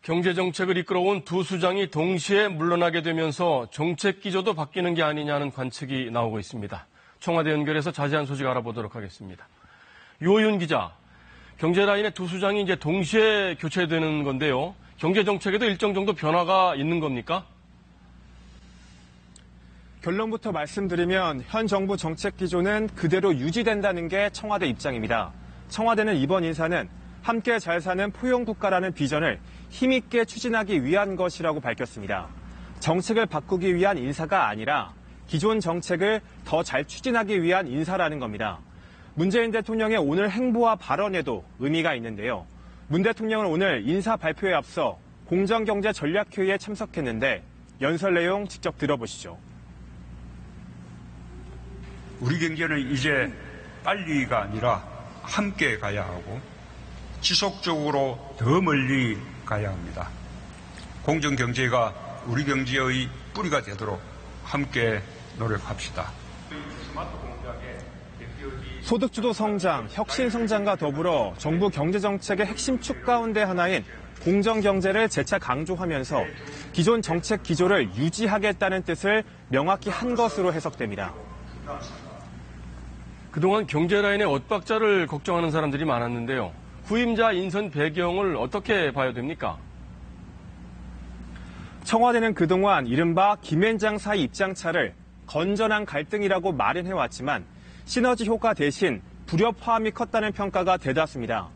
경제정책을 이끌어온 두 수장이 동시에 물러나게 되면서 정책 기조도 바뀌는 게 아니냐는 관측이 나오고 있습니다. 청와대 연결해서 자세한 소식 알아보도록 하겠습니다. 유호윤 기자, 경제라인의 두 수장이 이제 동시에 교체되는 건데요. 경제정책에도 일정 정도 변화가 있는 겁니까? 결론부터 말씀드리면 현 정부 정책 기조는 그대로 유지된다는 게 청와대 입장입니다. 청와대는 이번 인사는 함께 잘 사는 포용국가라는 비전을 힘있게 추진하기 위한 것이라고 밝혔습니다. 정책을 바꾸기 위한 인사가 아니라 기존 정책을 더 잘 추진하기 위한 인사라는 겁니다. 문재인 대통령의 오늘 행보와 발언에도 의미가 있는데요. 문 대통령은 오늘 인사 발표에 앞서 공정경제전략회의에 참석했는데 연설 내용 직접 들어보시죠. 우리 경제는 이제 빨리가 아니라 함께 가야 하고 지속적으로 더 멀리 가야 합니다. 공정경제가 우리 경제의 뿌리가 되도록 함께 노력합시다. 소득주도 성장, 혁신 성장과 더불어 정부 경제정책의 핵심 축 가운데 하나인 공정경제를 재차 강조하면서 기존 정책 기조를 유지하겠다는 뜻을 명확히 한 것으로 해석됩니다. 그동안 경제라인의 엇박자를 걱정하는 사람들이 많았는데요. 후임자 인선 배경을 어떻게 봐야 됩니까? 청와대는 그동안 이른바 김앤장 사이 입장차를 건전한 갈등이라고 말은 시너지 효과 대신 불협화음이 컸다는 평가가 대다수입니다.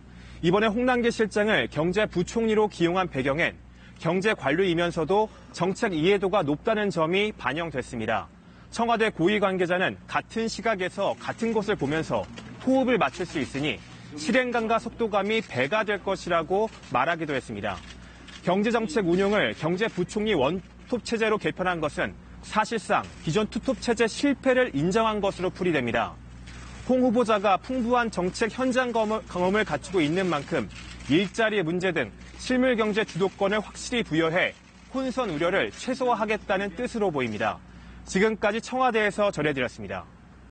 이번에 홍남기 실장을 경제부총리로 기용한 배경엔 경제관료이면서도 정책 이해도가 높다는 점이 반영됐습니다. 청와대 고위 관계자는 같은 시각에서 같은 곳을 보면서 호흡을 맞출 수 있으니 실행감과 속도감이 배가 될 것이라고 말하기도 했습니다. 경제정책 운용을 경제부총리 원톱 체제로 개편한 것은 사실상 기존 투톱 체제 실패를 인정한 것으로 풀이됩니다. 홍 후보자가 풍부한 정책 현장 경험을 갖추고 있는 만큼 일자리 문제 등 실물 경제 주도권을 확실히 부여해 혼선 우려를 최소화하겠다는 뜻으로 보입니다. 지금까지 청와대에서 전해드렸습니다.